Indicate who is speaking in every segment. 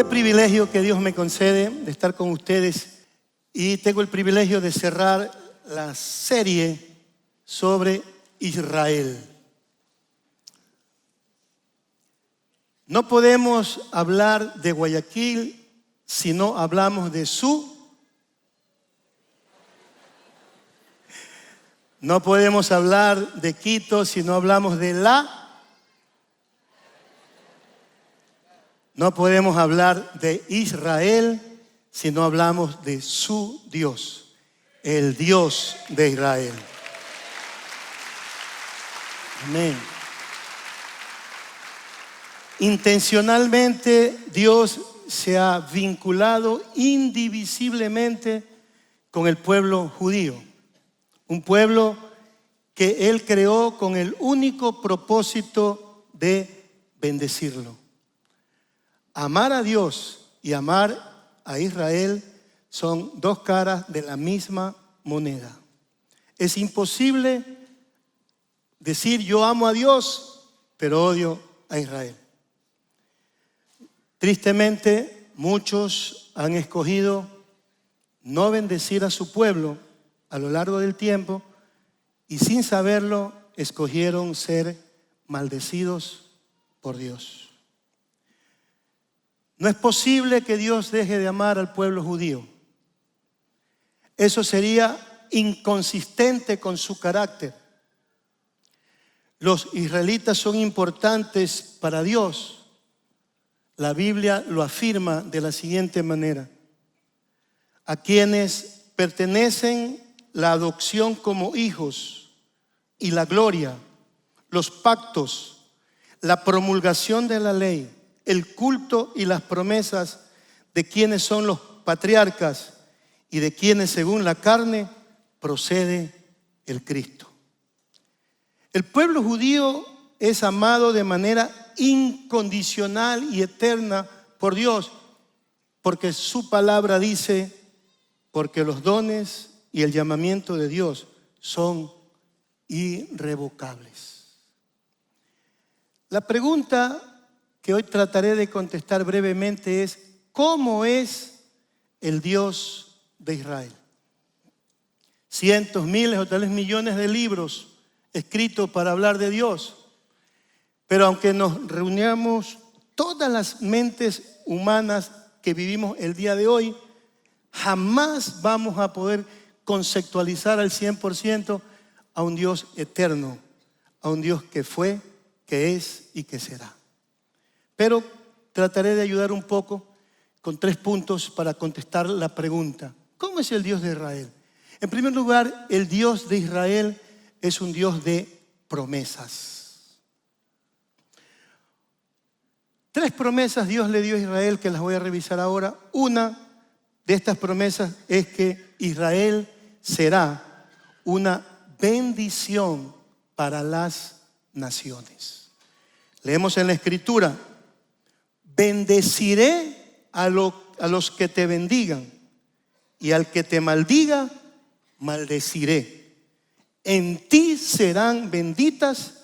Speaker 1: Qué privilegio que Dios me concede de estar con ustedes, y tengo el privilegio de cerrar la serie sobre Israel. No podemos hablar de Guayaquil si no hablamos de No podemos hablar de Quito si no hablamos de No podemos hablar de Israel si no hablamos de su Dios, el Dios de Israel. Amén. Intencionalmente Dios se ha vinculado indivisiblemente con el pueblo judío, un pueblo que Él creó con el único propósito de bendecirlo. Amar a Dios y amar a Israel son dos caras de la misma moneda. Es imposible decir yo amo a Dios, pero odio a Israel. Tristemente, muchos han escogido no bendecir a su pueblo a lo largo del tiempo y sin saberlo escogieron ser maldecidos por Dios. No es posible que Dios deje de amar al pueblo judío. Eso sería inconsistente con su carácter. Los israelitas son importantes para Dios. La Biblia lo afirma de la siguiente manera: a quienes pertenecen la adopción como hijos y la gloria, los pactos, la promulgación de la ley, el culto y las promesas de quienes son los patriarcas y de quienes según la carne procede el Cristo. El pueblo judío es amado de manera incondicional y eterna por Dios, porque su palabra dice, porque los dones y el llamamiento de Dios son irrevocables. La pregunta que hoy trataré de contestar brevemente es: ¿cómo es el Dios de Israel? Cientos, miles o tal vez millones de libros escritos para hablar de Dios. Pero aunque nos reunamos todas las mentes humanas que vivimos el día de hoy, jamás vamos a poder conceptualizar al 100% a un Dios eterno, a un Dios que fue, que es y que será. Pero trataré de ayudar un poco con 3 puntos para contestar la pregunta: ¿cómo es el Dios de Israel? En primer lugar, el Dios de Israel es un Dios de promesas. 3 promesas Dios le dio a Israel que las voy a revisar ahora. Una de estas promesas es que Israel será una bendición para las naciones. Leemos en la Escritura: bendeciré a los que te bendigan, y al que te maldiga, maldeciré. En ti serán benditas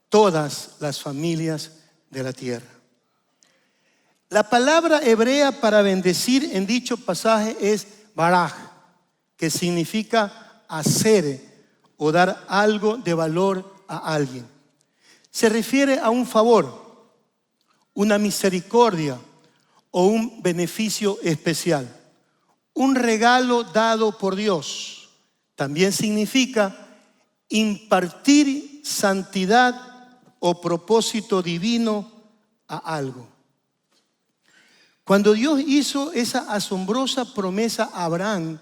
Speaker 1: todas las familias de la tierra. La palabra hebrea para bendecir en dicho pasaje es baraj, que significa hacer o dar algo de valor a alguien. Se refiere a un favor, una misericordia o un beneficio especial, un regalo dado por Dios. También significa impartir santidad o propósito divino a algo. Cuando Dios hizo esa asombrosa promesa a Abraham,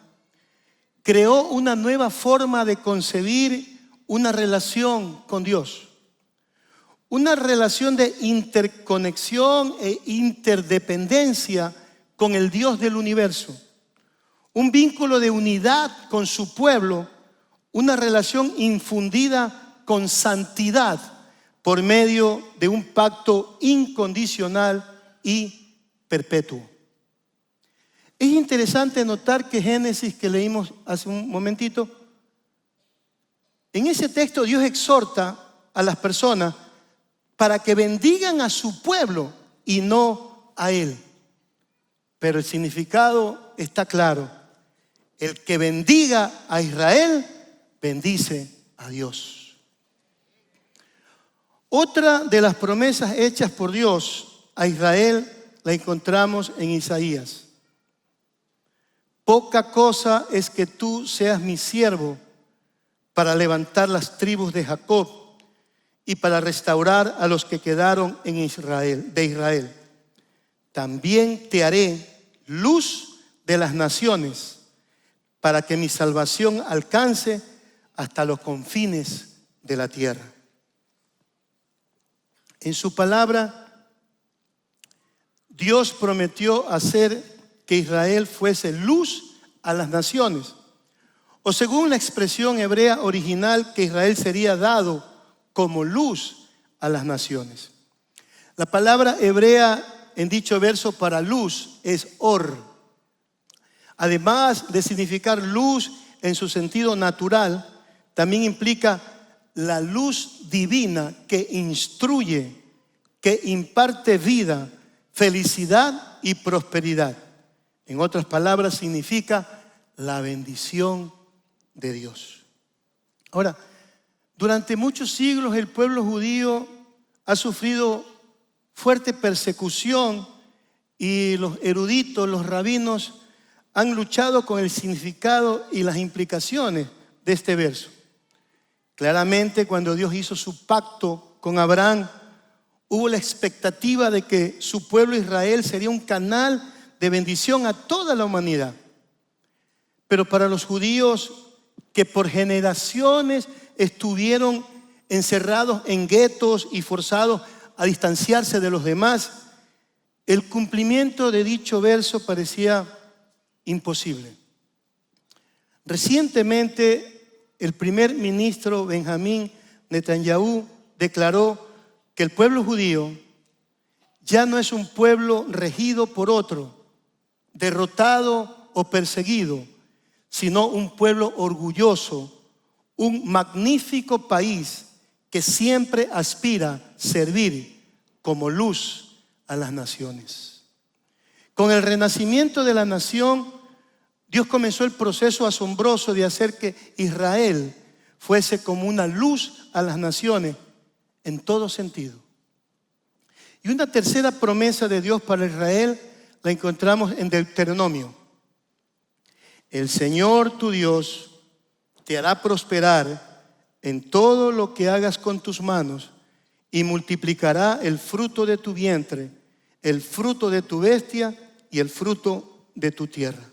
Speaker 1: creó una nueva forma de concebir una relación con Dios. Una relación de interconexión e interdependencia con el Dios del universo. Un vínculo de unidad con su pueblo, una relación infundida con santidad por medio de un pacto incondicional y perpetuo. Es interesante notar que Génesis, que leímos hace un momentito, en ese texto Dios exhorta a las personas para que bendigan a su pueblo y no a Él. pero el significado está claro. El que bendiga a Israel, bendice a Dios. Otra de las promesas hechas por Dios a Israel la encontramos en Isaías. Poca cosa es que tú seas mi siervo para levantar las tribus de Jacob y para restaurar a los que quedaron de Israel. También te haré luz de las naciones para que mi salvación alcance hasta los confines de la tierra. En su palabra, Dios prometió hacer que Israel fuese luz a las naciones. O según la expresión hebrea original, que Israel sería dado como luz a las naciones. La palabra hebrea en dicho verso para luz es or. Además de significar luz en su sentido natural, también implica la luz divina que instruye, que imparte vida, felicidad y prosperidad. En otras palabras, significa la bendición de Dios. Ahora, durante muchos siglos el pueblo judío ha sufrido fuerte persecución y los eruditos, los rabinos, han luchado con el significado y las implicaciones de este verso. Claramente, cuando Dios hizo su pacto con Abraham, hubo la expectativa de que su pueblo Israel sería un canal de bendición a toda la humanidad. Pero para los judíos que por generaciones estuvieron encerrados en guetos y forzados a distanciarse de los demás, el cumplimiento de dicho verso parecía imposible. Recientemente, el primer ministro Benjamín Netanyahu declaró que el pueblo judío ya no es un pueblo regido por otro, derrotado o perseguido, sino un pueblo orgulloso, un magnífico país que siempre aspira a servir como luz a las naciones. Con el renacimiento de la nación, Dios comenzó el proceso asombroso de hacer que Israel fuese como una luz a las naciones en todo sentido. Y una tercera promesa de Dios para Israel la encontramos en Deuteronomio. El Señor tu Dios te hará prosperar en todo lo que hagas con tus manos y multiplicará el fruto de tu vientre, el fruto de tu bestia y el fruto de tu tierra.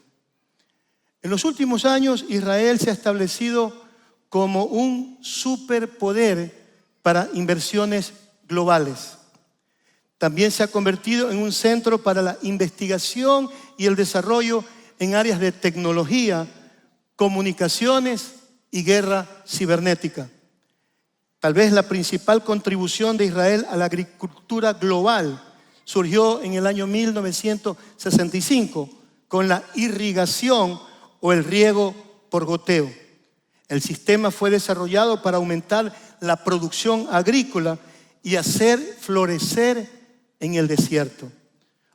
Speaker 1: En los últimos años, Israel se ha establecido como un superpoder para inversiones globales. También se ha convertido en un centro para la investigación y el desarrollo en áreas de tecnología, comunicaciones y guerra cibernética. Tal vez la principal contribución de Israel a la agricultura global surgió en el año 1965 con la irrigación o el riego por goteo. El sistema fue desarrollado para aumentar la producción agrícola y hacer florecer en el desierto.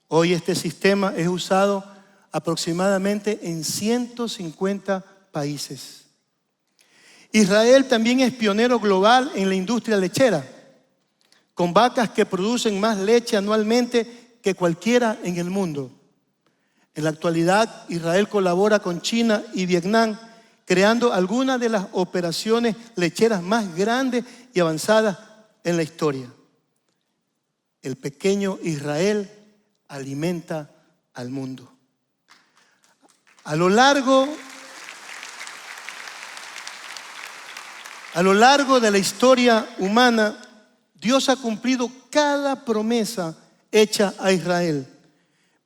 Speaker 1: Hoy este sistema es usado aproximadamente en 150 países. Israel también es pionero global en la industria lechera, con vacas que producen más leche anualmente que cualquiera en el mundo. En la actualidad, Israel colabora con China y Vietnam, creando algunas de las operaciones lecheras más grandes y avanzadas en la historia. El pequeño Israel alimenta al mundo. A lo largo de la historia humana, Dios ha cumplido cada promesa hecha a Israel.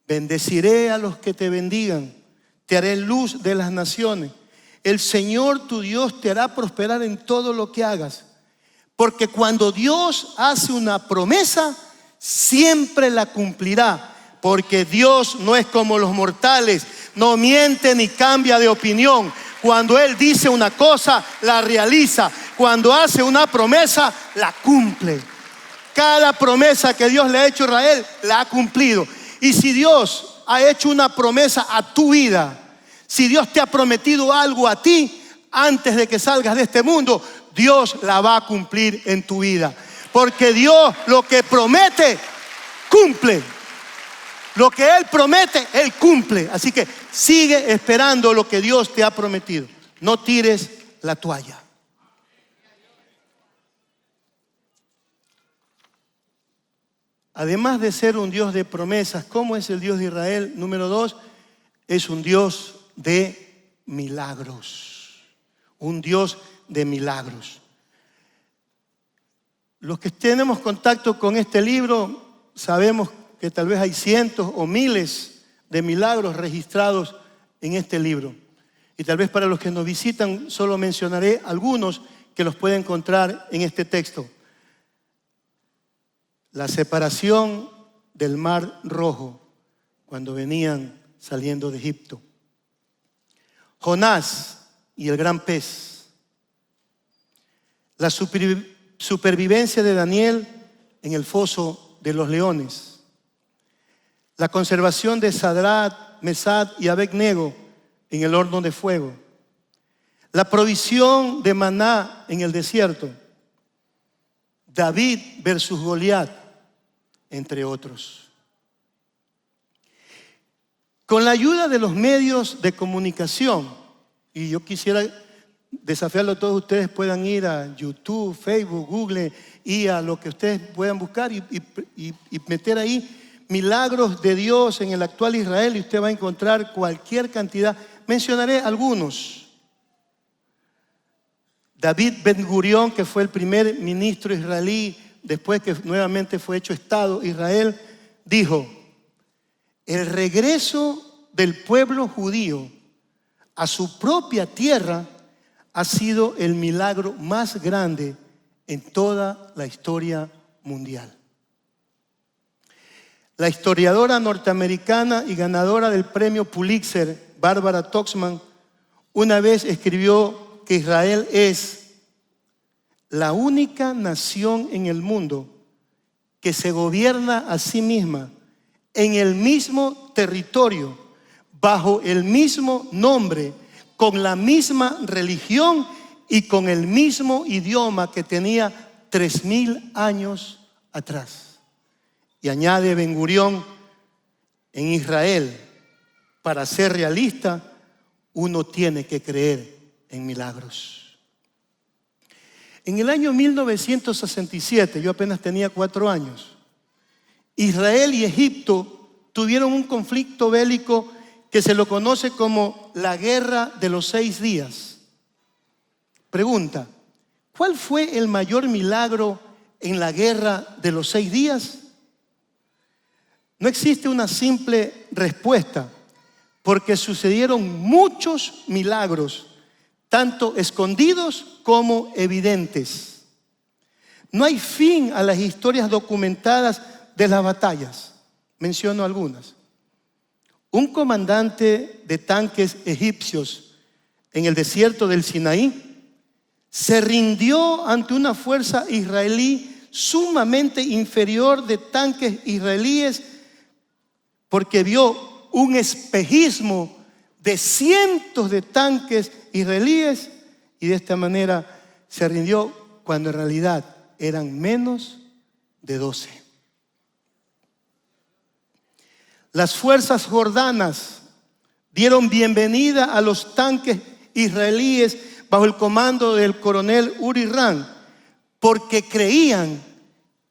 Speaker 1: Bendeciré a los que te bendigan, te haré luz de las naciones. El Señor tu Dios te hará prosperar en todo lo que hagas. Porque cuando Dios hace una promesa, siempre la cumplirá. Porque Dios no es como los mortales, no miente ni cambia de opinión. Cuando Él dice una cosa, la realiza. Cuando hace una promesa, la cumple. Cada promesa que Dios le ha hecho a Israel, la ha cumplido. Y si Dios ha hecho una promesa a tu vida, si Dios te ha prometido algo a ti antes de que salgas de este mundo, Dios la va a cumplir en tu vida. Porque Dios lo que promete, cumple. Lo que Él promete, Él cumple. Así que sigue esperando lo que Dios te ha prometido. No tires la toalla. Además de ser un Dios de promesas, ¿cómo es el Dios de Israel? Número 2, es un Dios de milagros. Un Dios de milagros. Los que tenemos contacto con este libro sabemos que tal vez hay cientos o miles de milagros registrados en este libro. Y tal vez para los que nos visitan solo mencionaré algunos que los pueden encontrar en este texto. La separación del Mar Rojo cuando venían saliendo de Egipto. Jonás y el gran pez. La supervivencia de Daniel en el foso de los leones. La conservación de Sadrach, Mesach y Abednego en el horno de fuego. La provisión de maná en el desierto. David versus Goliat, entre otros. Con la ayuda de los medios de comunicación, y yo quisiera desafiarlo a todos ustedes, puedan ir a YouTube, Facebook, Google y a lo que ustedes puedan buscar y meter ahí milagros de Dios en el actual Israel y usted va a encontrar cualquier cantidad. Mencionaré algunos. David Ben-Gurión, que fue el primer ministro israelí después que nuevamente fue hecho Estado Israel, dijo: el regreso del pueblo judío a su propia tierra ha sido el milagro más grande en toda la historia mundial. La historiadora norteamericana y ganadora del premio Pulitzer, Barbara Tuchman, una vez escribió que Israel es la única nación en el mundo que se gobierna a sí misma en el mismo territorio, bajo el mismo nombre, con la misma religión y con el mismo idioma que tenía 3000 años atrás. Y añade Ben-Gurión: en Israel, para ser realista, uno tiene que creer en milagros. En el año 1967, yo apenas tenía 4 años, Israel y Egipto tuvieron un conflicto bélico que se lo conoce como la Guerra de los 6 días. Pregunta: ¿cuál fue el mayor milagro en la Guerra de los 6 días? No existe una simple respuesta, porque sucedieron muchos milagros, tanto escondidos como evidentes. No hay fin a las historias documentadas de las batallas. Menciono algunas. Un comandante de tanques egipcios en el desierto del Sinaí se rindió ante una fuerza israelí sumamente inferior de tanques israelíes porque vio un espejismo de cientos de tanques israelíes y de esta manera se rindió cuando en realidad eran menos de 12. Las fuerzas jordanas dieron bienvenida a los tanques israelíes bajo el comando del coronel Uri Ran porque creían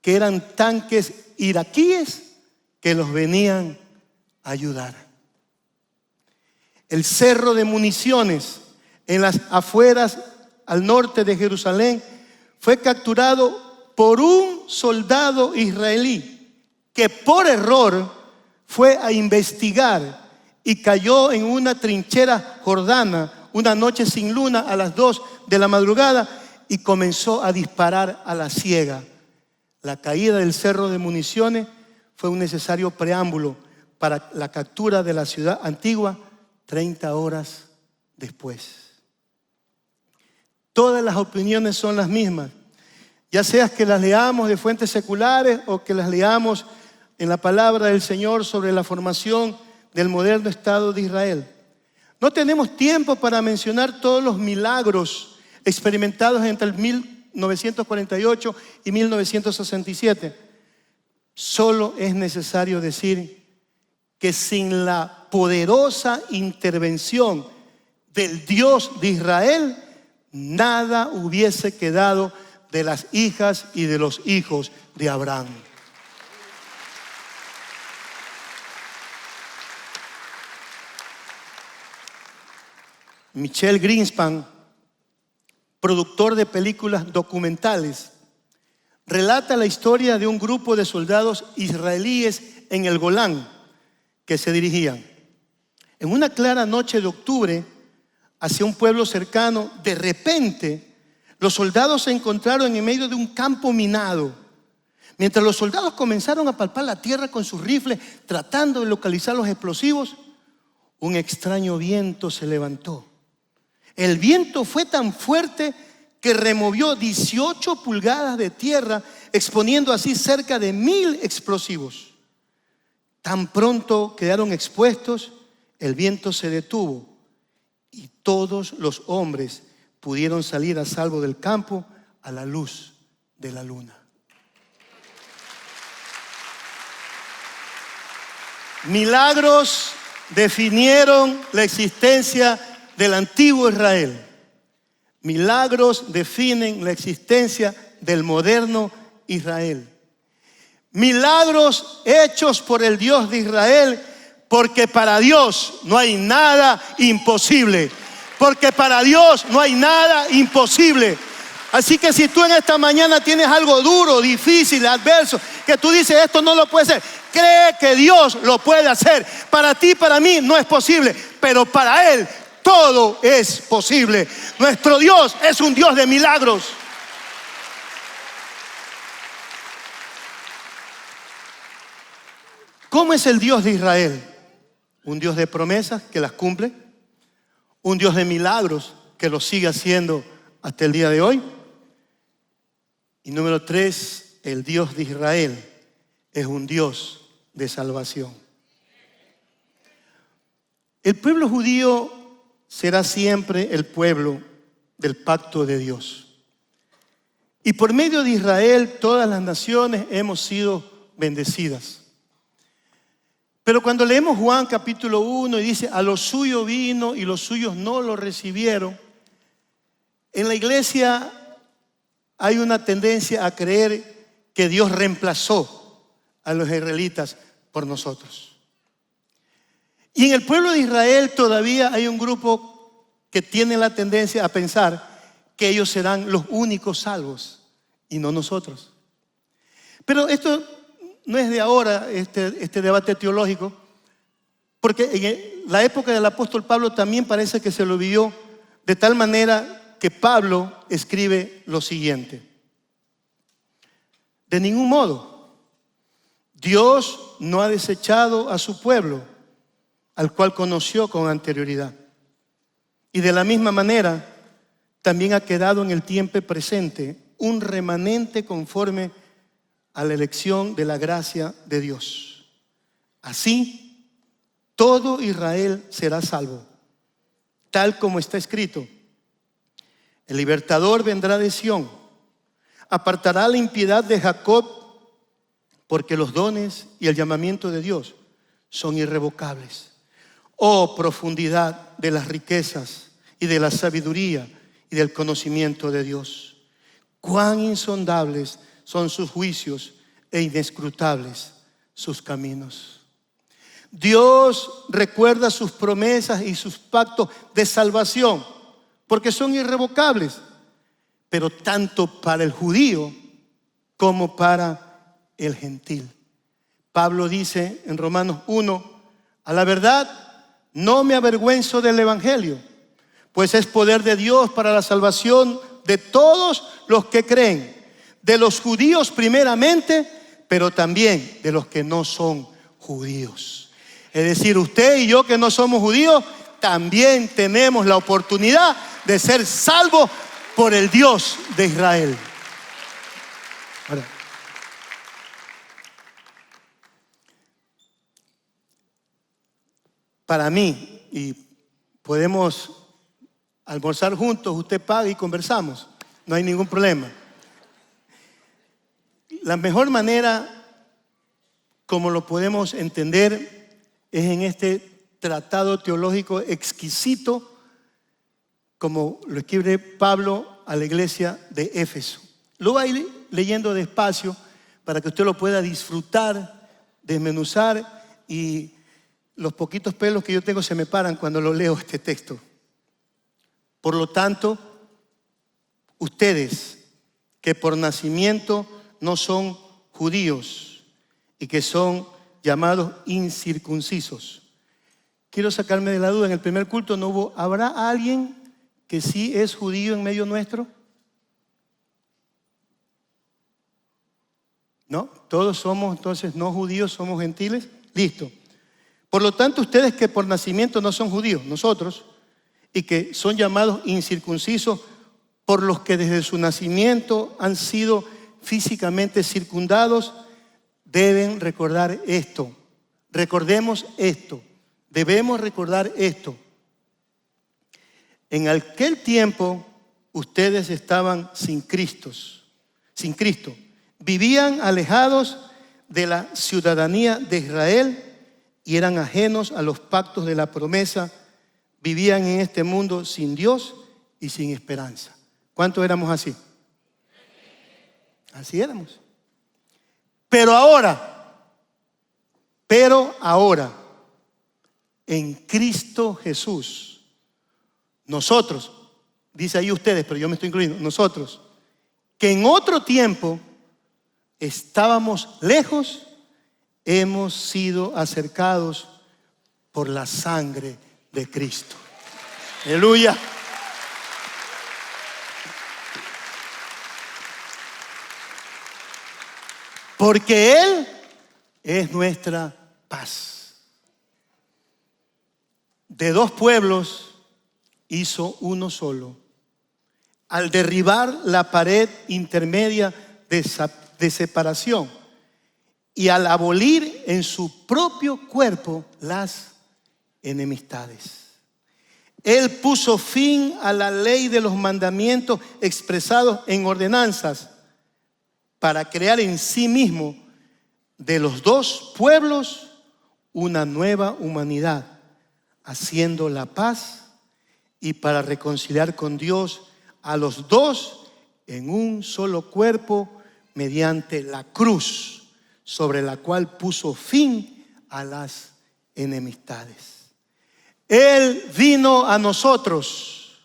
Speaker 1: que eran tanques iraquíes que los venían a ayudar. El cerro de municiones en las afueras al norte de Jerusalén fue capturado por un soldado israelí que por error fue a investigar y cayó en una trinchera jordana una noche sin luna a las 2 de la madrugada y comenzó a disparar a la ciega. La caída del cerro de municiones fue un necesario preámbulo para la captura de la ciudad antigua 30 horas después. Todas las opiniones son las mismas, ya sea que las leamos de fuentes seculares o que las leamos en la palabra del Señor sobre la formación del moderno Estado de Israel. No tenemos tiempo para mencionar todos los milagros experimentados entre el 1948 y 1967. Solo es necesario decir que sin la poderosa intervención del Dios de Israel, nada hubiese quedado de las hijas y de los hijos de Abraham. Michel Greenspan, productor de películas documentales, relata la historia de un grupo de soldados israelíes en el Golán que se dirigían en una clara noche de octubre hacia un pueblo cercano. De repente, los soldados se encontraron en medio de un campo minado. Mientras los soldados comenzaron a palpar la tierra con sus rifles, tratando de localizar los explosivos, un extraño viento se levantó. El viento fue tan fuerte que removió 18 pulgadas de tierra, exponiendo así cerca de 1000 explosivos. Tan pronto quedaron expuestos, el viento se detuvo y todos los hombres pudieron salir a salvo del campo a la luz de la luna. Milagros definieron la existencia del antiguo Israel. Milagros definen la existencia del moderno Israel. Milagros hechos por el Dios de Israel, porque para Dios no hay nada imposible. Porque para Dios no hay nada imposible. Así que si tú en esta mañana tienes algo duro, difícil, adverso, que tú dices esto no lo puede hacer, cree que Dios lo puede hacer. Para ti, para mí no es posible, pero para Él todo es posible. Nuestro Dios es un Dios de milagros. ¿Cómo es el Dios de Israel? Un Dios de promesas que las cumple, un Dios de milagros que los sigue haciendo hasta el día de hoy. Y número 3, el Dios de Israel es un Dios de salvación. El pueblo judío será siempre el pueblo del pacto de Dios. Y por medio de Israel todas las naciones hemos sido bendecidas. Pero cuando leemos Juan capítulo 1 y dice, a los suyos vino y los suyos no lo recibieron, en la iglesia hay una tendencia a creer que Dios reemplazó a los israelitas por nosotros. Y en el pueblo de Israel todavía hay un grupo que tiene la tendencia a pensar que ellos serán los únicos salvos y no nosotros. Pero esto no es de ahora, este debate teológico, porque en la época del apóstol Pablo también parece que se lo vivió de tal manera que Pablo escribe lo siguiente: de ningún modo, Dios no ha desechado a su pueblo, al cual conoció con anterioridad. Y de la misma manera, también ha quedado en el tiempo presente un remanente conforme a la elección de la gracia de Dios. Así, todo Israel será salvo, tal como está escrito: el libertador vendrá de Sión, apartará la impiedad de Jacob, porque los dones y el llamamiento de Dios son irrevocables. Oh, profundidad de las riquezas y de la sabiduría y del conocimiento de Dios. Cuán insondables son sus juicios e inescrutables sus caminos. Dios recuerda sus promesas y sus pactos de salvación, porque son irrevocables, pero tanto para el judío como para el gentil. Pablo dice en Romanos 1, a la verdad, no me avergüenzo del evangelio, pues es poder de Dios para la salvación de todos los que creen, de los judíos primeramente, pero también de los que no son judíos. Es decir, usted y yo que no somos judíos, también tenemos la oportunidad de ser salvos por el Dios de Israel. Ahora, para mí, y podemos almorzar juntos, usted paga y conversamos, no hay ningún problema. La mejor manera como lo podemos entender es en este tratado teológico exquisito, como lo escribe Pablo a la iglesia de Éfeso. Lo voy a ir leyendo despacio para que usted lo pueda disfrutar, desmenuzar, y los poquitos pelos que yo tengo se me paran cuando lo leo este texto. Por lo tanto, ustedes que por nacimiento no son judíos y que son llamados incircuncisos. Quiero sacarme de la duda, en el primer culto no hubo, ¿habrá alguien que sí es judío en medio nuestro? ¿No? Todos somos entonces no judíos, somos gentiles. Listo. Por lo tanto, ustedes que por nacimiento no son judíos, nosotros, y que son llamados incircuncisos por los que desde su nacimiento han sido físicamente circundados, deben recordar esto. Recordemos esto. Debemos recordar esto. En aquel tiempo, ustedes estaban sin Cristo. Vivían alejados de la ciudadanía de Israel y eran ajenos a los pactos de la promesa. Vivían en este mundo sin Dios y sin esperanza. ¿Cuántos éramos así? Así éramos. Pero ahora, en Cristo Jesús, nosotros, dice ahí ustedes, pero yo me estoy incluyendo, nosotros, que en otro tiempo estábamos lejos, hemos sido acercados por la sangre de Cristo. Aleluya. Porque Él es nuestra paz. De dos pueblos hizo uno solo. Al derribar la pared intermedia de separación y al abolir en su propio cuerpo las enemistades. Él puso fin a la ley de los mandamientos expresados en ordenanzas para crear en sí mismo de los dos pueblos una nueva humanidad, haciendo la paz y para reconciliar con Dios a los dos en un solo cuerpo mediante la cruz, sobre la cual puso fin a las enemistades. Él vino a nosotros,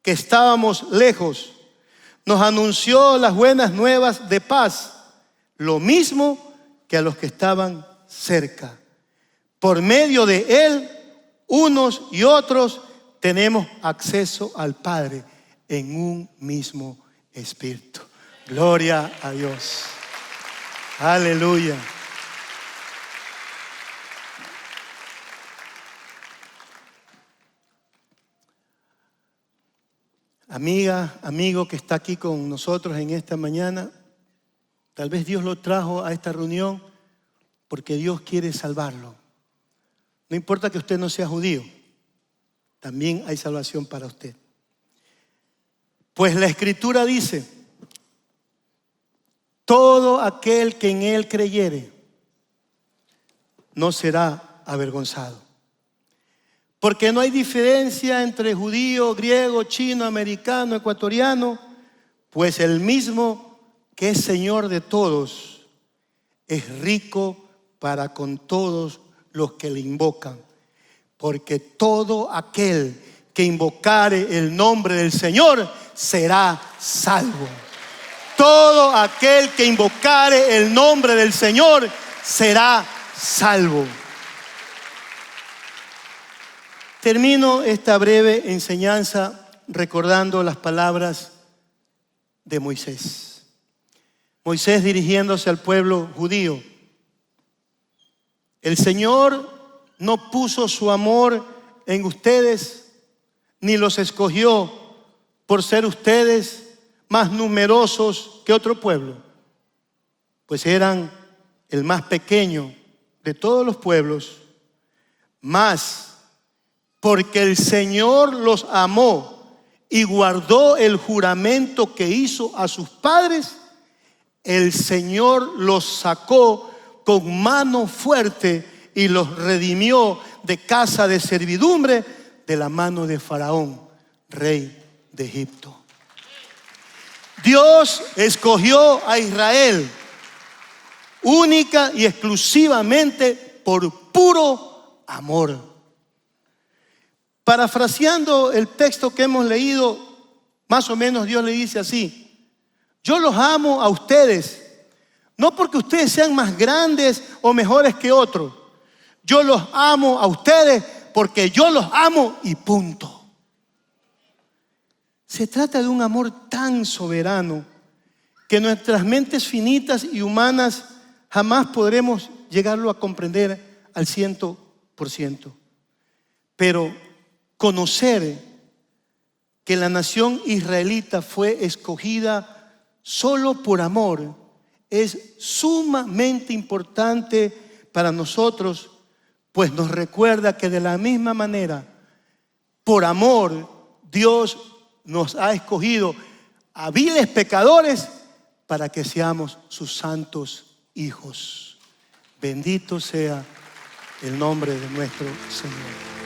Speaker 1: que estábamos lejos, nos anunció las buenas nuevas de paz, lo mismo que a los que estaban cerca. Por medio de Él, unos y otros tenemos acceso al Padre en un mismo Espíritu. Gloria a Dios. Aleluya. Amiga, amigo que está aquí con nosotros en esta mañana, tal vez Dios lo trajo a esta reunión porque Dios quiere salvarlo. No importa que usted no sea judío, también hay salvación para usted. Pues la Escritura dice: todo aquel que en Él creyere no será avergonzado. Porque no hay diferencia entre judío, griego, chino, americano, ecuatoriano, pues el mismo que es Señor de todos es rico para con todos los que le invocan. Porque todo aquel que invocare el nombre del Señor será salvo. Todo aquel que invocare el nombre del Señor será salvo. Termino esta breve enseñanza recordando las palabras de Moisés. Moisés dirigiéndose al pueblo judío. El Señor no puso su amor en ustedes, ni los escogió por ser ustedes más numerosos que otro pueblo, pues eran el más pequeño de todos los pueblos. Mas, porque el Señor los amó y guardó el juramento que hizo a sus padres, el Señor los sacó con mano fuerte y los redimió de casa de servidumbre, de la mano de Faraón, rey de Egipto. Dios escogió a Israel única y exclusivamente por puro amor. Parafraseando el texto que hemos leído, más o menos Dios le dice así: yo los amo a ustedes, no porque ustedes sean más grandes o mejores que otros. Yo los amo a ustedes porque yo los amo y punto. Se trata de un amor tan soberano que nuestras mentes finitas y humanas jamás podremos llegarlo a comprender al 100%. Pero conocer que la nación israelita fue escogida solo por amor es sumamente importante para nosotros, pues nos recuerda que de la misma manera, por amor, Dios nos ha escogido a viles pecadores para que seamos sus santos hijos. Bendito sea el nombre de nuestro Señor.